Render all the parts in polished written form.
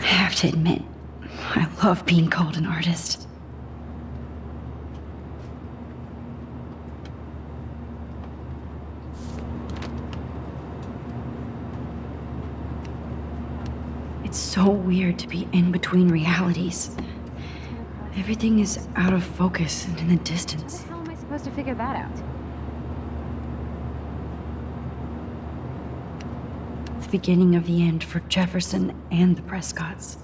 I have to admit, I love being called an artist. It's so weird to be in between realities. Everything is out of focus and in the distance. How am I supposed to figure that out? The beginning of the end for Jefferson and the Prescotts.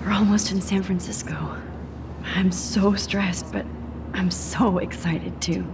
We're almost in San Francisco. I'm so stressed, but I'm so excited too.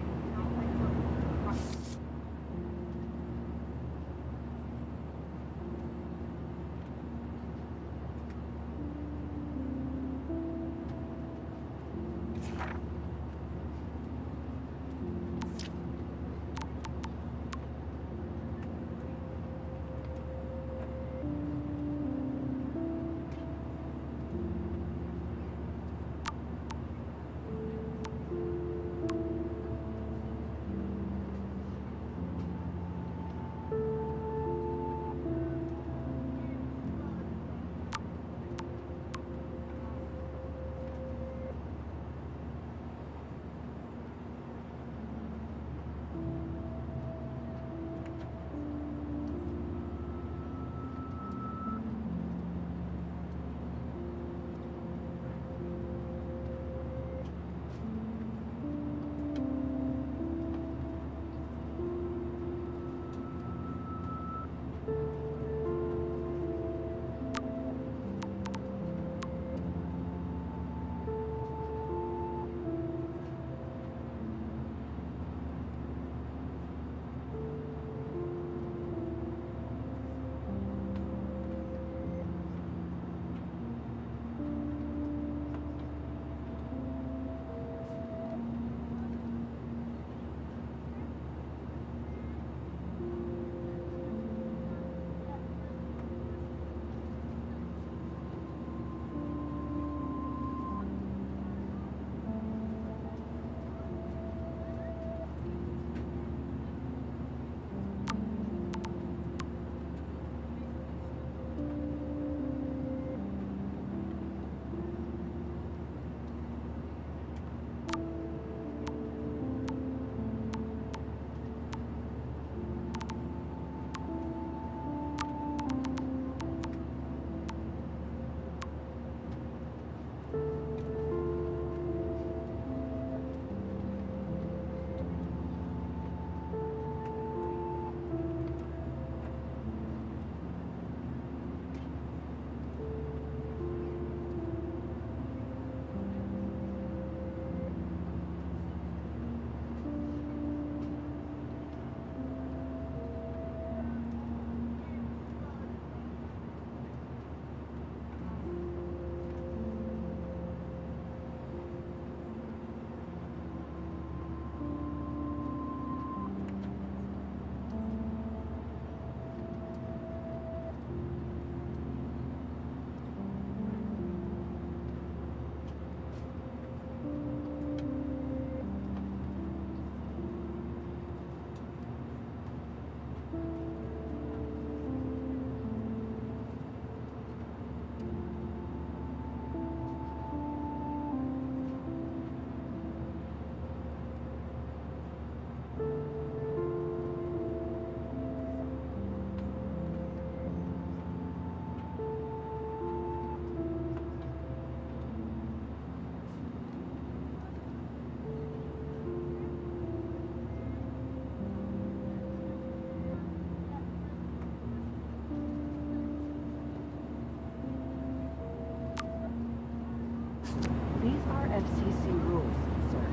FCC rules, sir.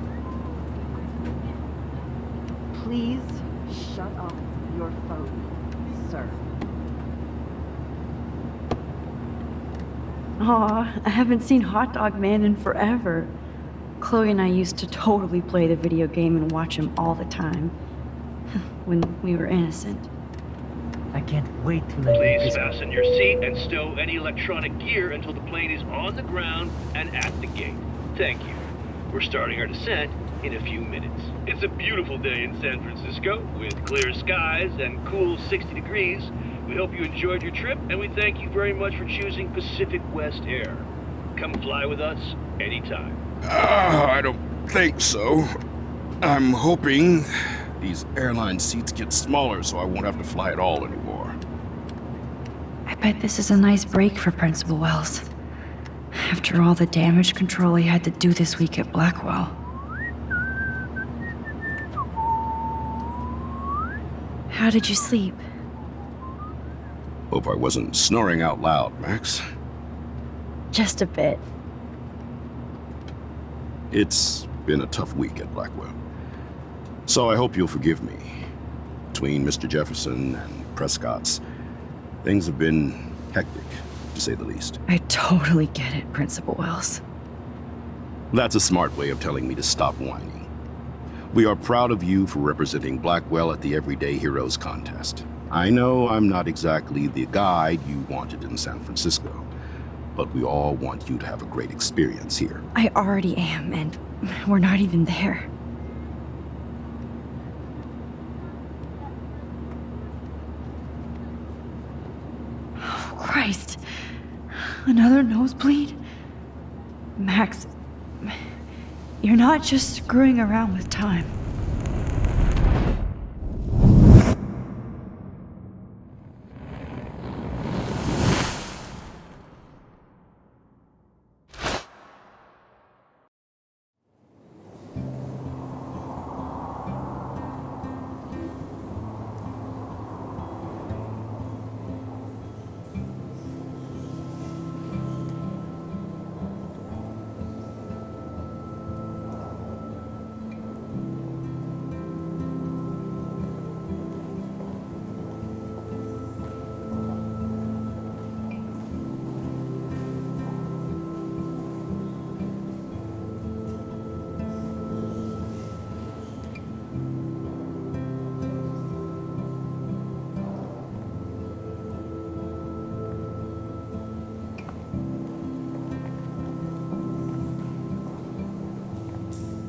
Please shut off your phone, sir. Aw, I haven't seen Hot Dog Man in forever. Chloe and I used to totally play the video game and watch him all the time. When we were innocent. I can't wait to let Please fasten your seat and stow any electronic gear until the plane is on the ground and at the gate. Thank you. We're starting our descent in a few minutes. It's a beautiful day in San Francisco with clear skies and cool 60 degrees. We hope you enjoyed your trip, and we thank you very much for choosing Pacific West Air. Come fly with us anytime. I don't think so. I'm hoping these airline seats get smaller so I won't have to fly at all anymore. I bet this is a nice break for Principal Wells. After all the damage control he had to do this week at Blackwell. How did you sleep? Hope I wasn't snoring out loud, Max. Just a bit. It's been a tough week at Blackwell. So I hope you'll forgive me. Between Mr. Jefferson and Prescott's, things have been hectic, to say the least. I totally get it, Principal Wells. That's a smart way of telling me to stop whining. We are proud of you for representing Blackwell at the Everyday Heroes contest. I know I'm not exactly the guide you wanted in San Francisco, but we all want you to have a great experience here. I already am, and we're not even there. Oh, Christ. Another nosebleed? Max, you're not just screwing around with time.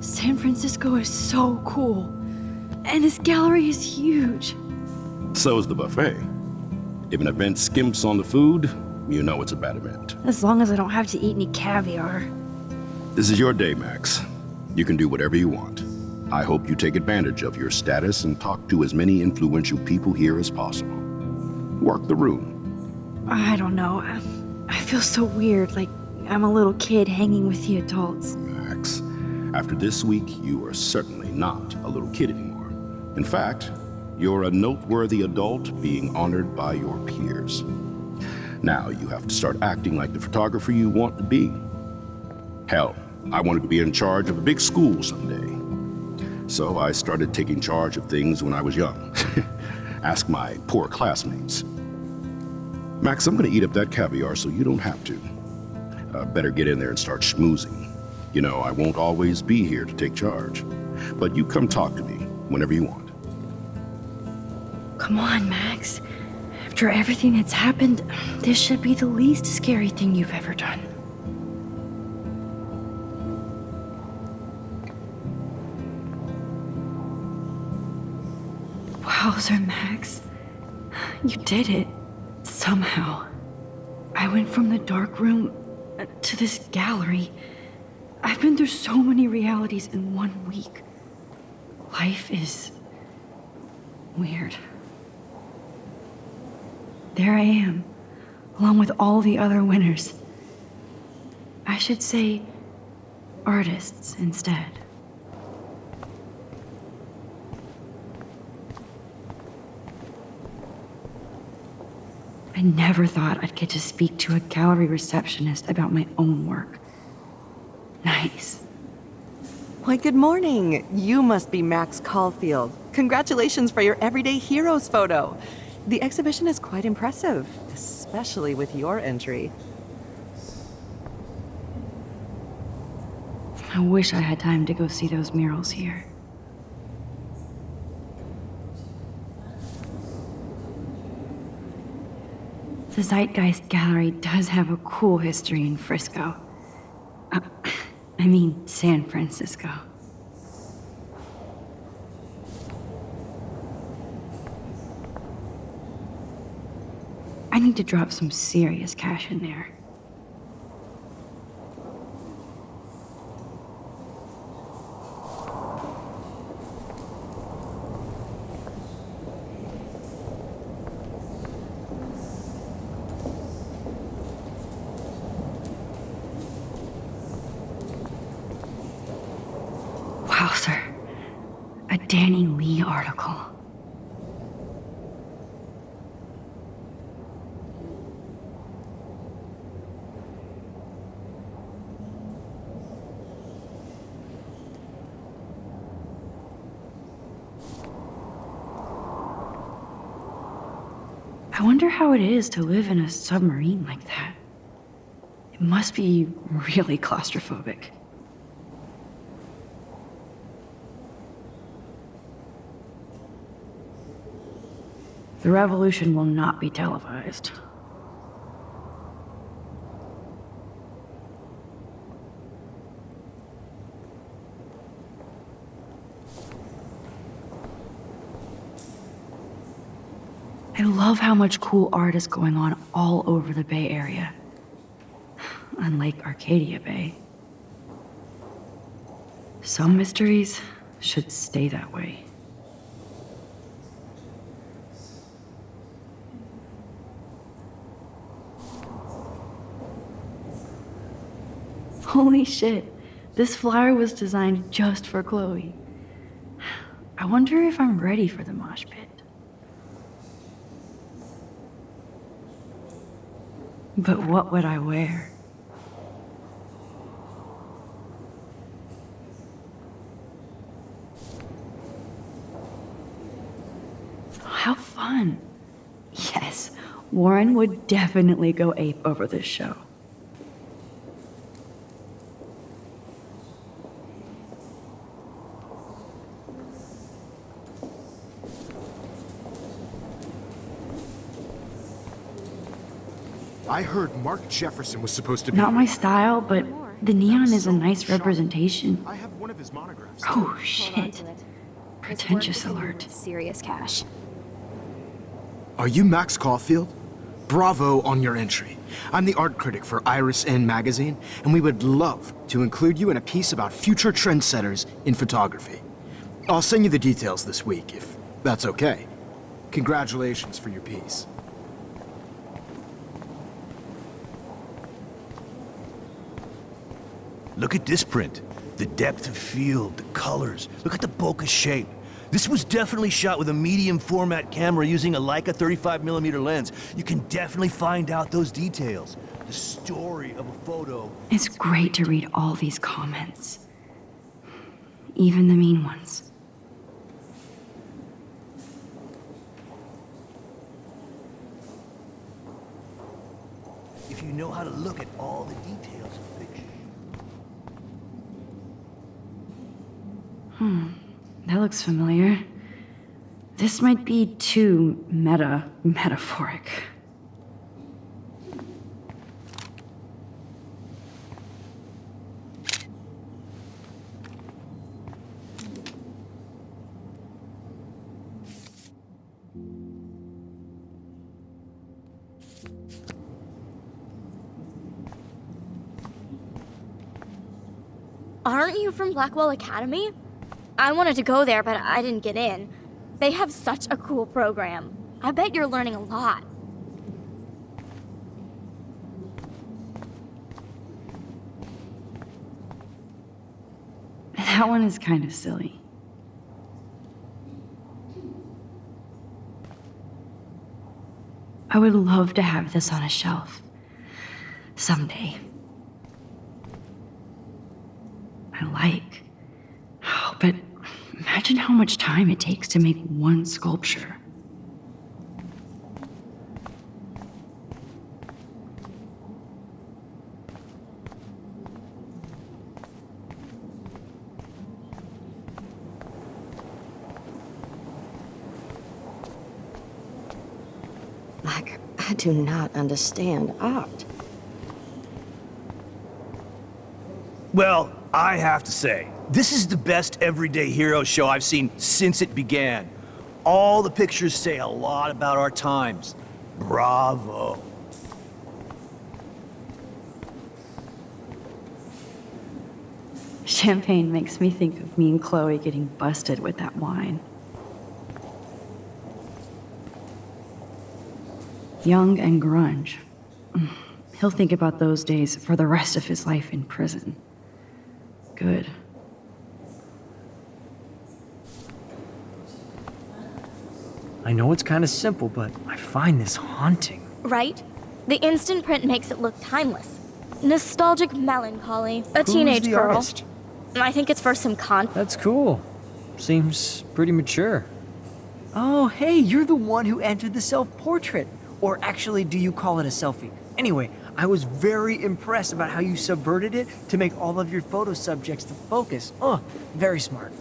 San Francisco is so cool. And this gallery is huge. So is the buffet. If an event skimps on the food, you know it's a bad event. As long as I don't have to eat any caviar. This is your day, Max. You can do whatever you want. I hope you take advantage of your status and talk to as many influential people here as possible. Work the room. I don't know. I feel so weird, like I'm a little kid hanging with the adults. Max, after this week, you are certainly not a little kid anymore. In fact, you're a noteworthy adult being honored by your peers. Now you have to start acting like the photographer you want to be. Hell, I wanted to be in charge of a big school someday. So I started taking charge of things when I was young. Ask my poor classmates. Max, I'm gonna eat up that caviar so you don't have to. Better get in there and start schmoozing. You know, I won't always be here to take charge. But you come talk to me whenever you want. Come on, Max. After everything that's happened, this should be the least scary thing you've ever done. Wowzer, Max. You did it. Somehow. I went from the dark room to this gallery. I've been through so many realities in 1 week. Life is weird. There I am, along with all the other winners. I should say artists instead. I never thought I'd get to speak to a gallery receptionist about my own work. Nice. Why, good morning. You must be Max Caulfield. Congratulations for your Everyday Heroes photo. The exhibition is quite impressive, especially with your entry. I wish I had time to go see those murals here. The Zeitgeist Gallery does have a cool history in Frisco. I mean, San Francisco. I need to drop some serious cash in there. Wow, sir. A Danny Lee article. I wonder how it is to live in a submarine like that. It must be really claustrophobic. The revolution will not be televised. I love how much cool art is going on all over the Bay Area. Unlike Arcadia-Bэй. Some mysteries should stay that way. Holy shit, this flyer was designed just for Chloe. I wonder if I'm ready for the mosh pit. But what would I wear? How fun. Yes, Warren would definitely go ape over this show. I heard Mark Jefferson was supposed to be. Not my style, but the neon is a nice representation. I have one of his monographs. Oh, Hold on shit. to it. Pretentious His work is alert. worth serious cash. Are you Max Caulfield? Bravo on your entry. I'm the art critic for Iris N magazine, and we would love to include you in a piece about future trendsetters in photography. I'll send you the details this week, if that's okay. Congratulations for your piece. Look at this print. The depth of field, the colors. Look at the bokeh shape. This was definitely shot with a medium format camera using a Leica 35mm lens. You can definitely find out those details. The story of a photo. It's great to read all these comments. Even the mean ones. If you know how to look at all the details of fiction. That looks familiar. This might be too metaphoric. Aren't you from Blackwell Academy? I wanted to go there, but I didn't get in. They have such a cool program. I bet you're learning a lot. That one is kind of silly. I would love to have this on a shelf. Someday. I like. Oh, but imagine how much time it takes to make one sculpture. I do not understand art. Well, I have to say, this is the best everyday hero show I've seen since it began. All the pictures say a lot about our times. Bravo. Champagne makes me think of me and Chloe getting busted with that wine. Young and grunge. He'll think about those days for the rest of his life in prison. Good. I know it's kind of simple, but I find this haunting. Right? The instant print makes it look timeless. Nostalgic melancholy. A Who's teenage the girl. artist? I think it's for some That's cool. Seems pretty mature. Oh, hey, you're the one who entered the self-portrait. Or actually, do you call it a selfie? Anyway, I was very impressed about how you subverted it to make all of your photo subjects the focus. Oh, very smart.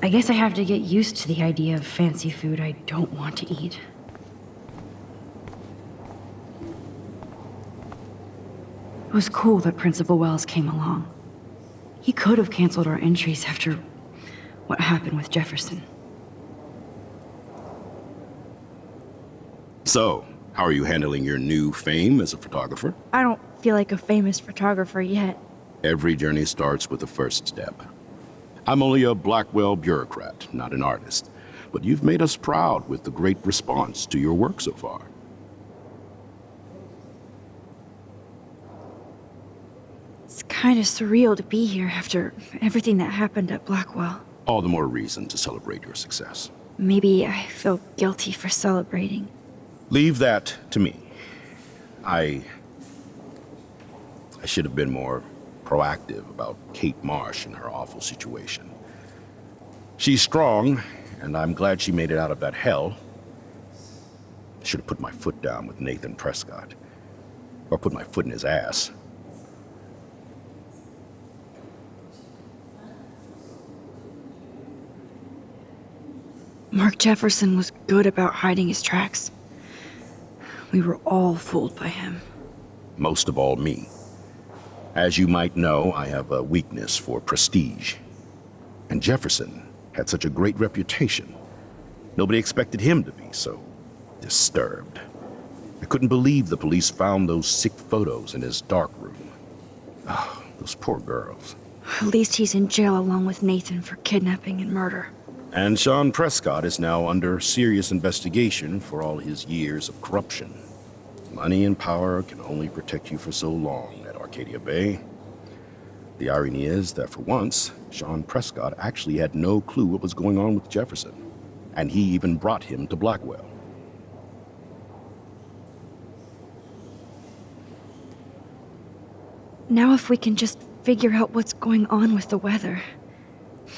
I guess I have to get used to the idea of fancy food I don't want to eat. It was cool that Principal Wells came along. He could have canceled our entries after what happened with Jefferson. So, how are you handling your new fame as a photographer? I don't feel like a famous photographer yet. Every journey starts with the first step. I'm only a Blackwell bureaucrat, not an artist, but you've made us proud with the great response to your work so far. It's kind of surreal to be here after everything that happened at Blackwell. All the more reason to celebrate your success. Maybe I feel guilty for celebrating. Leave that to me. I should have been more proactive about Kate Marsh and her awful situation. She's strong, and I'm glad she made it out of that hell. I should have put my foot down with Nathan Prescott. Or put my foot in his ass. Mark Jefferson was good about hiding his tracks. We were all fooled by him. Most of all, me. As you might know, I have a weakness for prestige. And Jefferson had such a great reputation. Nobody expected him to be so disturbed. I couldn't believe the police found those sick photos in his dark room. Oh, those poor girls. At least he's in jail along with Nathan for kidnapping and murder. And Sean Prescott is now under serious investigation for all his years of corruption. Money and power can only protect you for so long at Arcadia-Bэй. The irony is that for once, Sean Prescott actually had no clue what was going on with Jefferson, and he even brought him to Blackwell. Now if we can just figure out what's going on with the weather,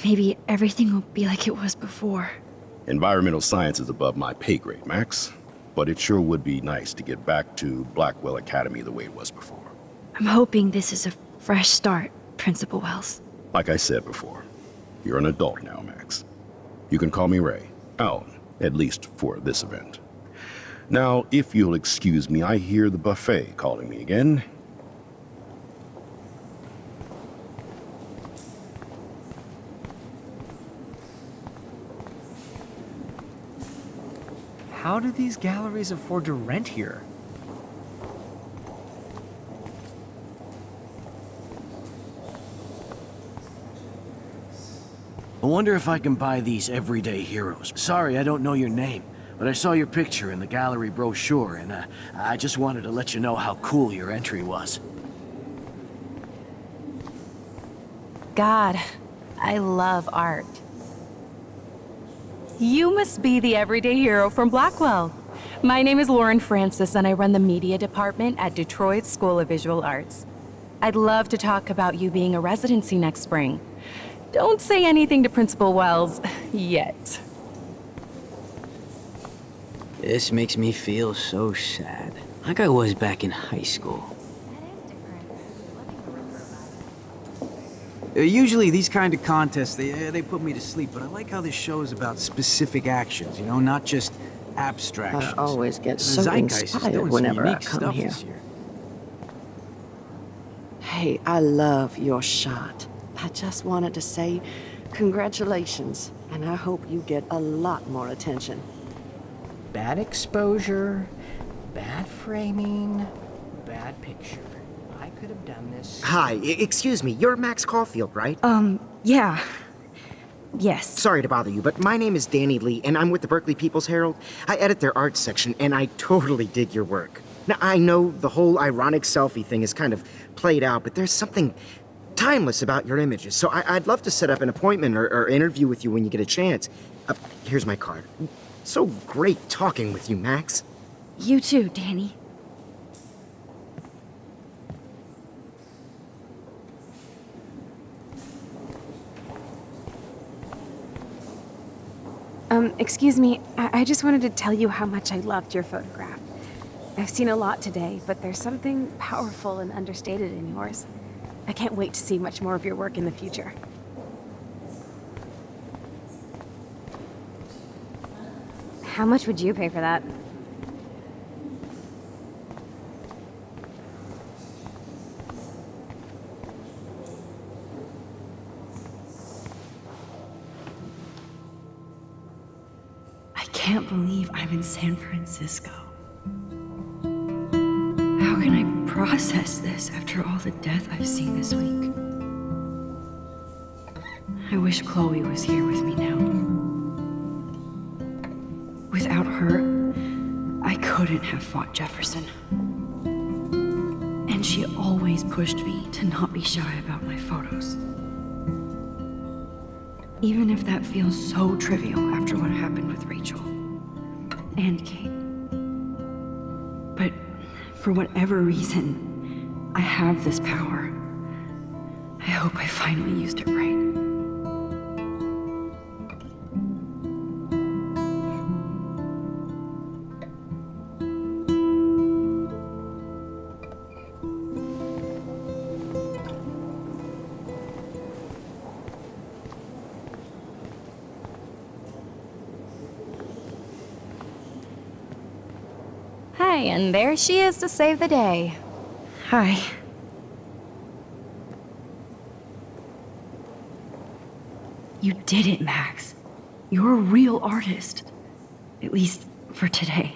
maybe everything will be like it was before. Environmental science is above my pay grade, Max, but it sure would be nice to get back to Blackwell Academy the way it was before. I'm hoping this is a fresh start, Principal Wells. Like I said before, you're an adult now, Max. You can call me Ray. Alan, at least for this event. Now, if you'll excuse me, I hear the buffet calling me again. How do these galleries afford to rent here? I wonder if I can buy these everyday heroes. Sorry, I don't know your name, but I saw your picture in the gallery brochure, and I just wanted to let you know how cool your entry was. God, I love art. You must be the everyday hero from Blackwell. My name is Lauren Francis, and I run the media department at Detroit School of Visual Arts. I'd love to talk about you being a residency next spring. Don't say anything to Principal Wells yet. This makes me feel so sad. like I was back in high school. Usually these kind of contests, they put me to sleep, but I like how this show is about specific actions, you know, not just abstractions. I always get The so Zeitgeist is inspired doing some whenever I unique come stuff here. this year. Hey, I love your shot. I just wanted to say congratulations, and I hope you get a lot more attention. Bad exposure, bad framing, bad picture. I could have done this. Hi, excuse me, you're Max Caulfield, right? Yeah. Yes. Sorry to bother you, but my name is Danny Lee, and I'm with the Berkeley People's Herald. I edit their arts section, and I totally dig your work. Now, I know the whole ironic selfie thing is kind of played out, but there's something timeless about your images, so I'd love to set up an appointment or interview with you when you get a chance. Here's my card. So great talking with you, Max. You too, Danny. Excuse me, I just wanted to tell you how much I loved your photograph. I've seen a lot today, but there's something powerful and understated in yours. I can't wait to see much more of your work in the future. How much would you pay for that? I can't believe I'm in San Francisco. How can I process this after all the death I've seen this week? I wish Chloe was here with me now. Without her, I couldn't have fought Jefferson. And she always pushed me to not be shy about my photos. Even if that feels so trivial after what happened with Rachel and Kate. But for whatever reason, I have this power. I hope I finally used it right. Hi, and there she is to save the day. Hi. You did it, Max. You're a real artist. At least for today.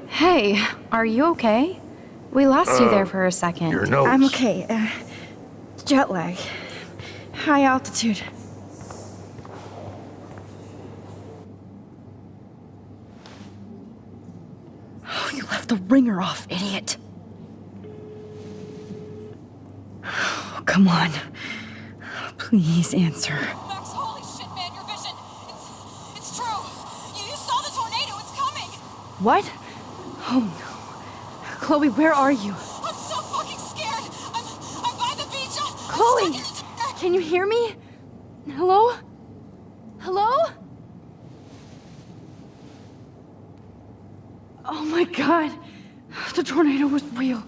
Hey, are you okay? We lost you there for a second. Your nose. I'm okay. Jet lag. High altitude. Oh, you left the ringer off, idiot. Oh, come on. Please answer. Max, holy shit, man, your vision. It's true. You saw the tornado. It's coming. What? Oh no. Chloe, where are you? I'm so fucking scared. I'm by the beach. Chloe! Can you hear me? Hello? Hello? Oh my god. The tornado was real.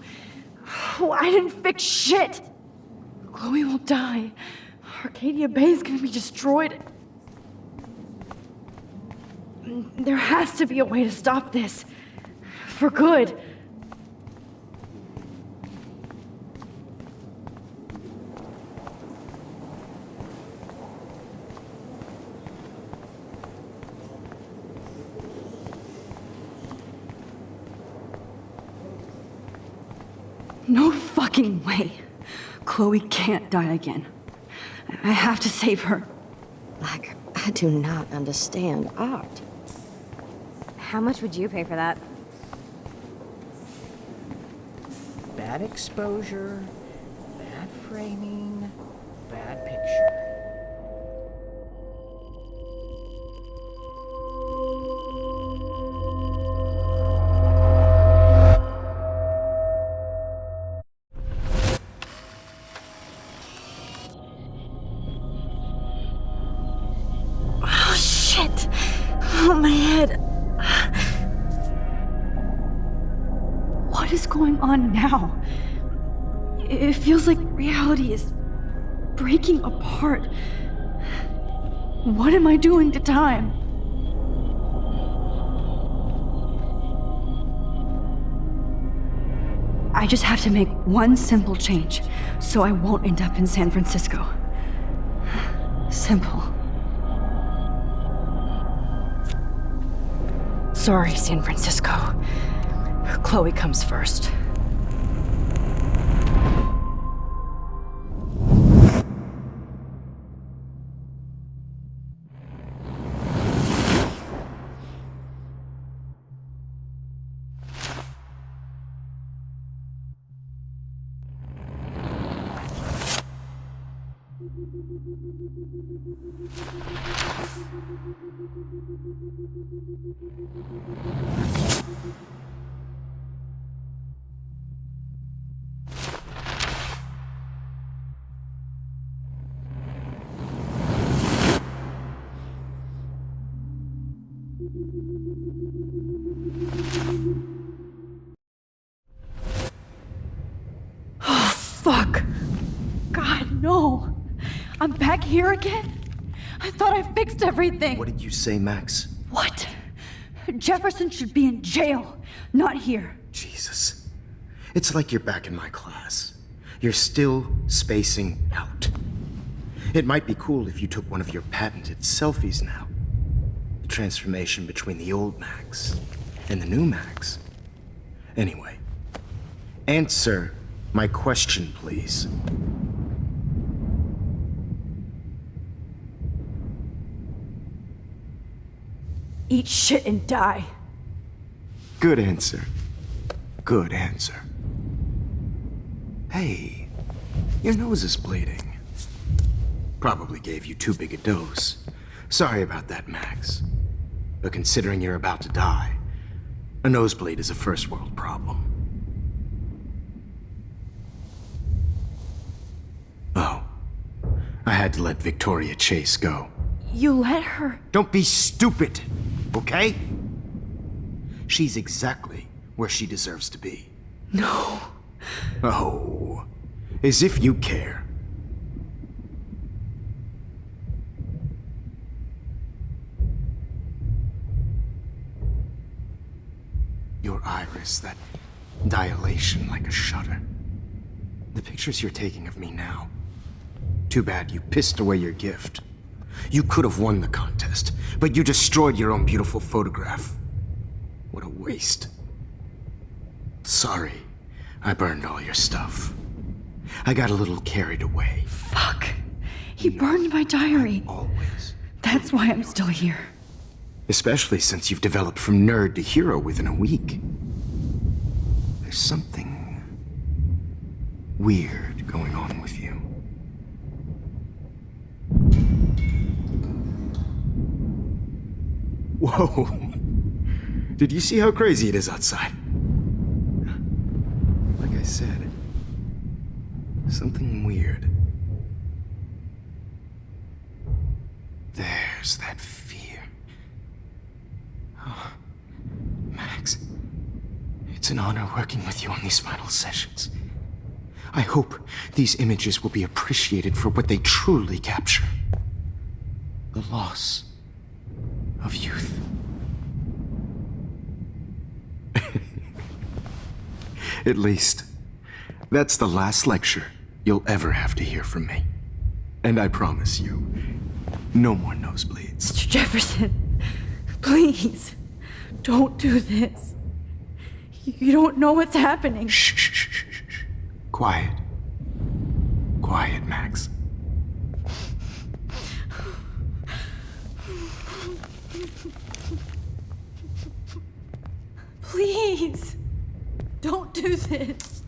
Oh, I didn't fix shit. Chloe will die. Arcadia-Bэй is gonna be destroyed. There has to be a way to stop this. For good. No fucking way. Chloe can't die again. I have to save her. Like, I do not understand art. How much would you pay for that? Bad exposure, bad framing, bad picture. Oh, shit! Oh, my head. What is going on now? It feels like reality is breaking apart. What am I doing to time? I just have to make one simple change so I won't end up in San Francisco. Simple. Sorry, San Francisco. Chloe comes first. Oh, fuck. God, no. I'm back here again? I thought I fixed everything. What did you say, Max? What? Jefferson should be in jail, not here. Jesus. It's like you're back in my class. You're still spacing out. It might be cool if you took one of your patented selfies now. The transformation between the old Max and the new Max. Anyway, answer my question, please. Eat shit and die. Good answer. Good answer. Hey, your nose is bleeding. Probably gave you too big a dose. Sorry about that, Max. But considering you're about to die, a nosebleed is a first world problem. Oh, I had to let Victoria Chase go. You let her? Don't be stupid, okay? She's exactly where she deserves to be. No. Oh, as if you care. Your iris, that dilation like a shutter. The pictures you're taking of me now. Too bad you pissed away your gift. You could have won the contest, but you destroyed your own beautiful photograph. What a waste. Sorry, I burned all your stuff. I got a little carried away. Fuck. He burned my diary. Always. That's why I'm still here. Especially since you've developed from nerd to hero within a week. There's something weird going on with you. Whoa. Did you see how crazy it is outside? Like I said, something weird. There's that fear. Oh, Max, it's an honor working with you on these final sessions. I hope these images will be appreciated for what they truly capture. The loss of youth. At least, that's the last lecture you'll ever have to hear from me. And I promise you, no more nosebleeds. Mr. Jefferson, please, don't do this. You don't know what's happening. Shh, shh, shh, shh, shh. Quiet. Quiet, Max. Please, don't do this.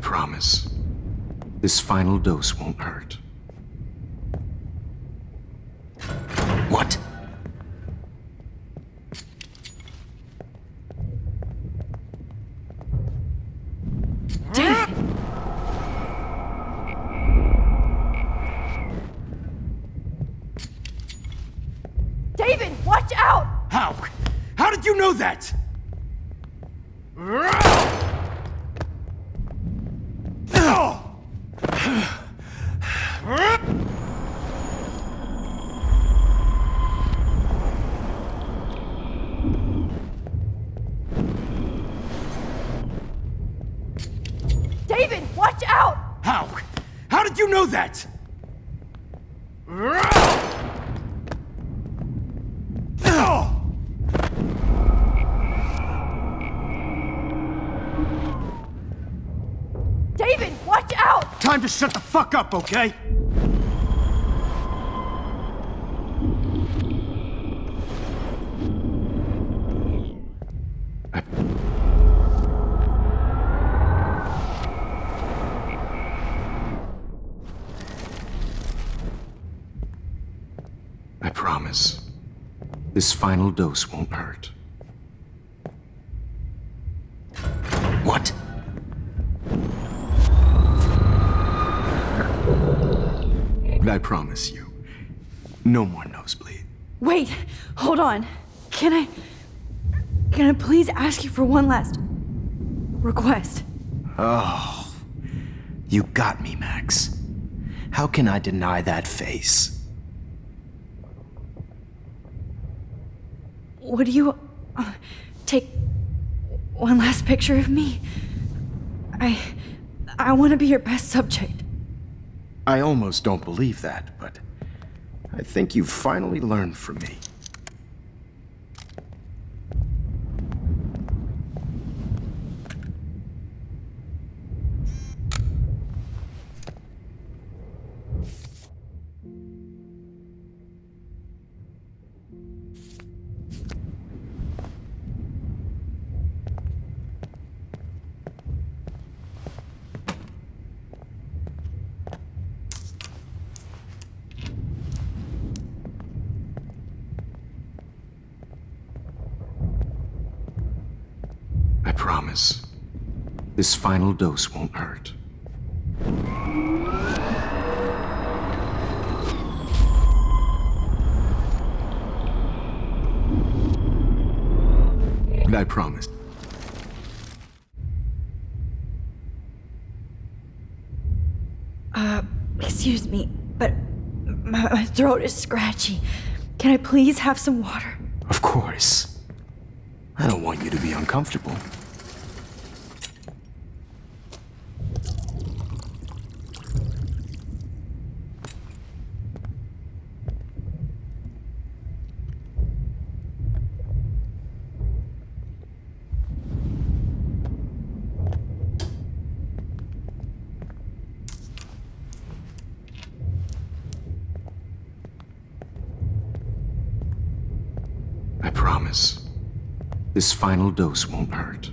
promise. This final dose won't hurt. What? David! David, watch out! How? How did you know that? David, watch out! How? How did you know that? David, watch out! Time to shut the fuck up, okay? I promise. This final dose won't hurt. What? I promise you, no more nosebleed. Wait, hold on. Can I please ask you for one last request? Oh, you got me, Max. How can I deny that face? Would you take one last picture of me? I want to be your best subject. I almost don't believe that, but I think you've finally learned from me. I promise. This final dose won't hurt. And I promise. Excuse me, but my throat is scratchy. Can I please have some water? Of course. I don't want you to be uncomfortable. I promise. This final dose won't hurt.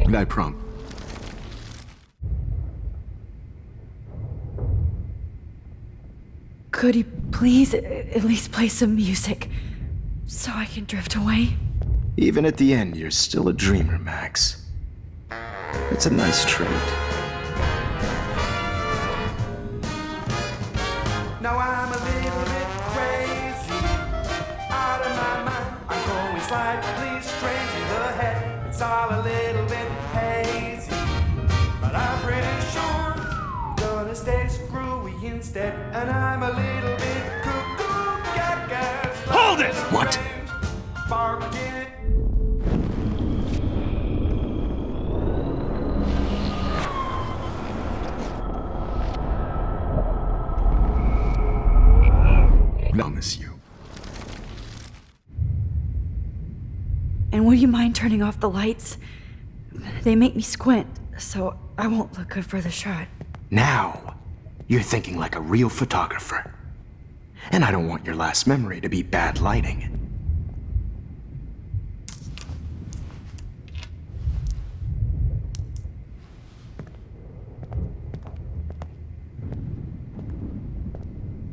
And I promise. Could you please at least play some music so I can drift away? Even at the end, you're still a dreamer, Max. It's a nice trait. Now I'm a little bit crazy, out of my mind. I'm going slightly strange in the head. It's all a little bit hazy, but I'm pretty sure I'm gonna stay screwy instead. And I'm a little bit cuckoo, gaga. Hold it! What? Barking. Promise you. And would you mind turning off the lights? They make me squint, so I won't look good for the shot. Now. You're thinking like a real photographer. And I don't want your last memory to be bad lighting.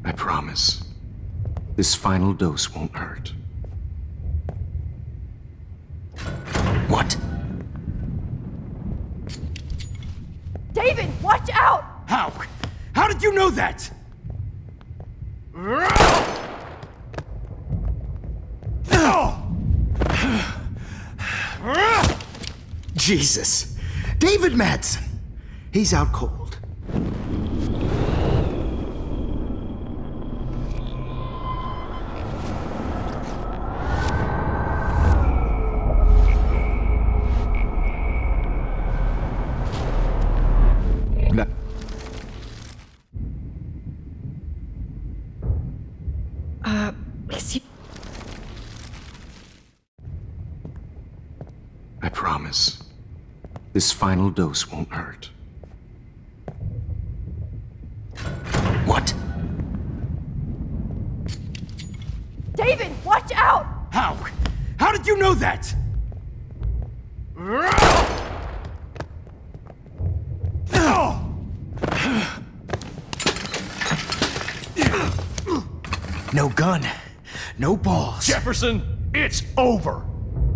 I promise, this final dose won't hurt. What? David, watch out! How? How did you know that? Jesus. David Madsen. He's out cold. I promise, this final dose won't hurt. What? David, watch out! How? How did you know that? No gun, no balls. Jefferson, it's over.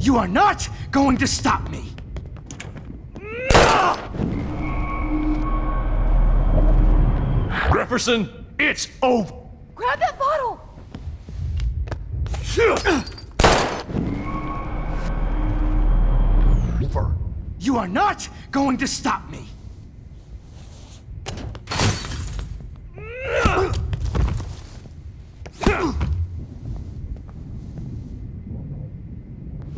You are not going to stop me. Jefferson, it's over. Grab that bottle! Over. You are not going to stop me.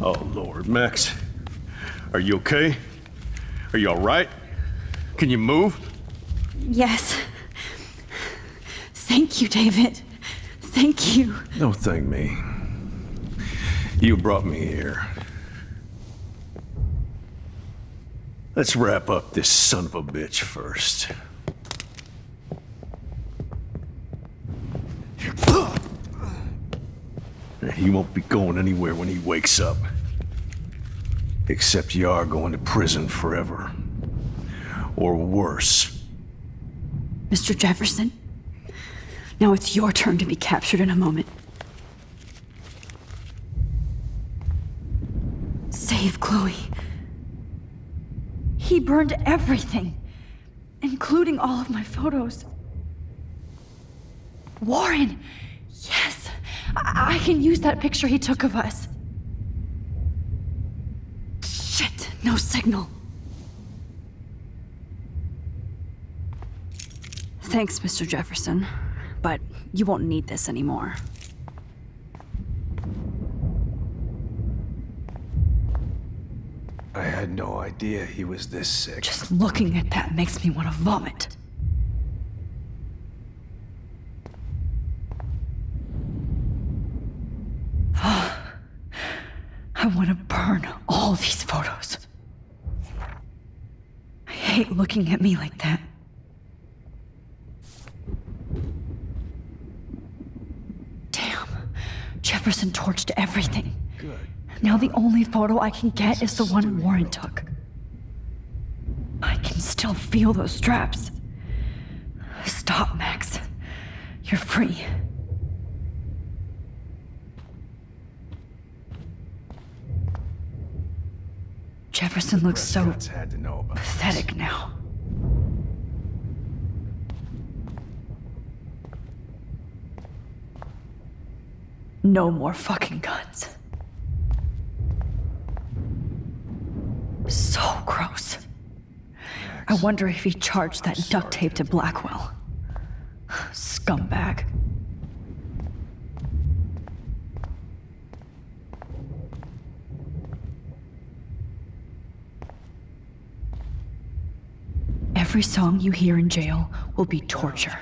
Oh, Lord, Max. Are you okay? Are you all right? Can you move? Yes. Thank you, David. Thank you. Don't thank me. You brought me here. Let's wrap up this son of a bitch first. He won't be going anywhere when he wakes up. Except you are going to prison forever. Or worse. Mr. Jefferson, now it's your turn to be captured in a moment. Save Chloe. He burned everything, including all of my photos. Warren! Yes! I can use that picture he took of us. Shit, no signal. Thanks, Mr. Jefferson, but you won't need this anymore. I had no idea he was this sick. Just looking at that makes me want to vomit. I want to burn all these photos. I hate looking at me like that. Damn. Jefferson torched everything. Good. Now the only photo I can get is the one Warren took. I can still feel those straps. Stop, Max. You're free. Jefferson looks so had to know about pathetic now. No more fucking guns. So gross. I wonder if he charged that duct tape to Blackwell. Scumbag. Every song you hear in jail will be torture.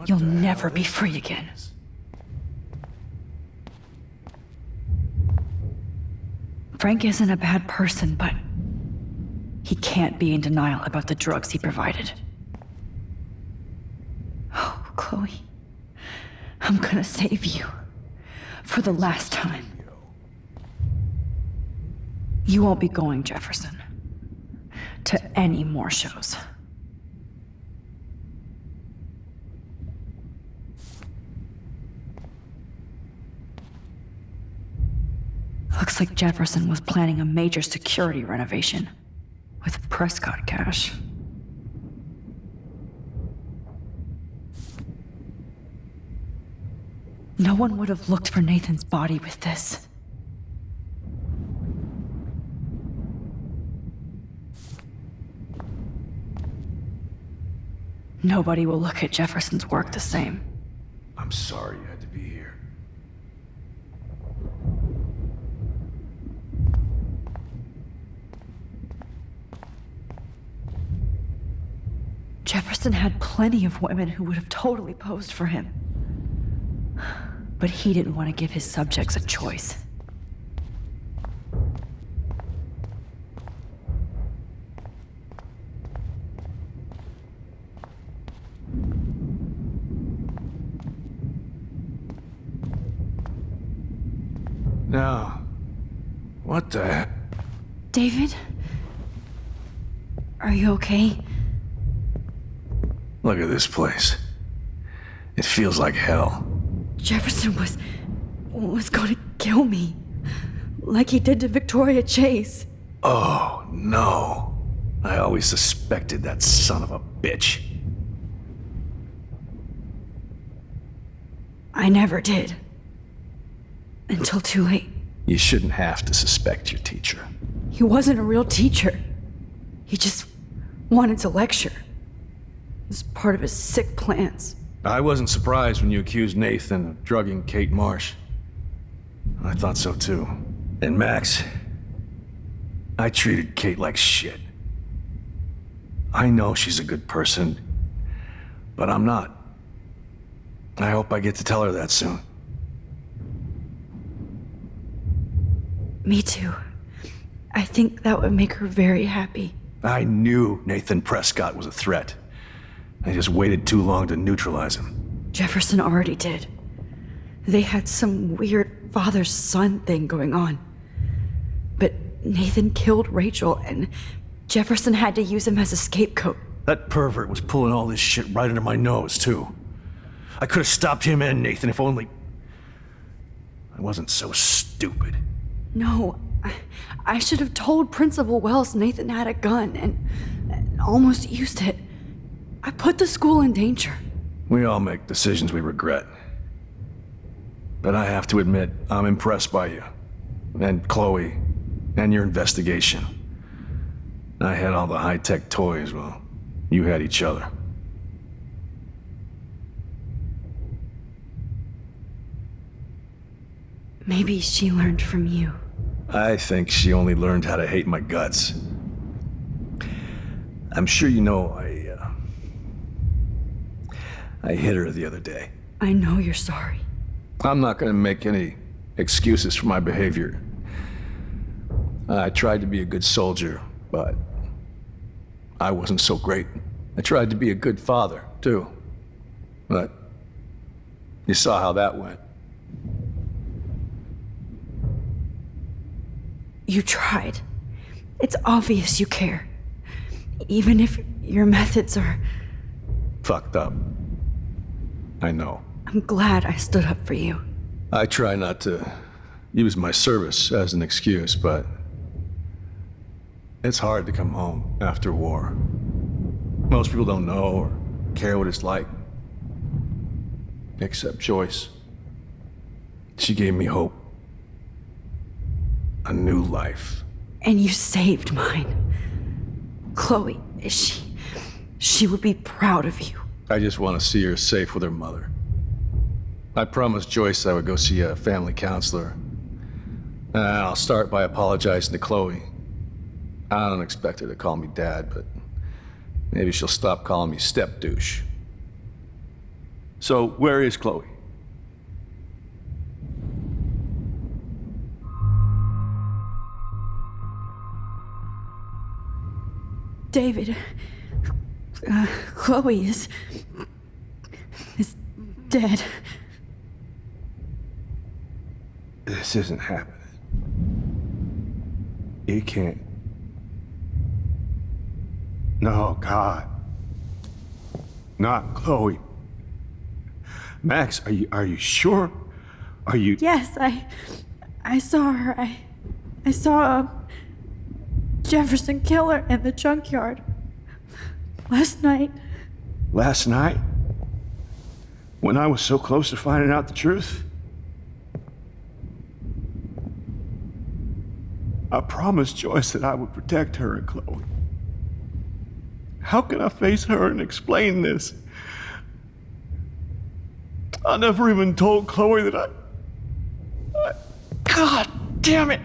You'll never be free again. Frank isn't a bad person, but he can't be in denial about the drugs he provided. Chloe, I'm gonna save you. For the last time. You won't be going, Jefferson, to any more shows. Looks like Jefferson was planning a major security renovation with Prescott cash. No one would have looked for Nathan's body with this. Nobody will look at Jefferson's work the same. I'm sorry you had to be here. Jefferson had plenty of women who would have totally posed for him. But he didn't want to give his subjects a choice. Now, what the heck? David? Are you okay? Look at this place. It feels like hell. Jefferson was going to kill me. Like he did to Victoria Chase. Oh, no. I always suspected that son of a bitch. I never did. Until too late. You shouldn't have to suspect your teacher. He wasn't a real teacher. He just wanted to lecture. It was part of his sick plans. I wasn't surprised when you accused Nathan of drugging Kate Marsh. I thought so too. And Max, I treated Kate like shit. I know she's a good person, but I'm not. I hope I get to tell her that soon. Me too. I think that would make her very happy. I knew Nathan Prescott was a threat. I just waited too long to neutralize him. Jefferson already did. They had some weird father-son thing going on. But Nathan killed Rachel, and Jefferson had to use him as a scapegoat. That pervert was pulling all this shit right under my nose, too. I could have stopped him and Nathan if only I wasn't so stupid. No, I should have told Principal Wells Nathan had a gun and almost used it. I put the school in danger. We all make decisions we regret. But I have to admit, I'm impressed by you. And Chloe. And your investigation. I had all the high-tech toys, well, you had each other. Maybe she learned from you. I think she only learned how to hate my guts. I'm sure you know I hit her the other day. I know you're sorry. I'm not gonna make any excuses for my behavior. I tried to be a good soldier, but I wasn't so great. I tried to be a good father, too. But you saw how that went. You tried. It's obvious you care. Even if your methods are... fucked up. I know. I'm glad I stood up for you. I try not to use my service as an excuse, but it's hard to come home after war. Most people don't know or care what it's like. Except Joyce. She gave me hope. A new life. And you saved mine. Chloe, she would be proud of you. I just want to see her safe with her mother. I promised Joyce I would go see a family counselor. I'll start by apologizing to Chloe. I don't expect her to call me Dad, but maybe she'll stop calling me step-douche. So, where is Chloe? David, Chloe is... is dead. This isn't happening. It can't. No, God. Not Chloe. Max, are you sure? Are you... Yes, I saw her. I saw a Jefferson killer in the junkyard last night. Last night? When I was so close to finding out the truth? I promised Joyce that I would protect her and Chloe. How can I face her and explain this? I never even told Chloe that I... God damn it!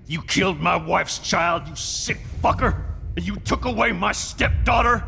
You killed my wife's child, you sick fucker! And you took away my stepdaughter?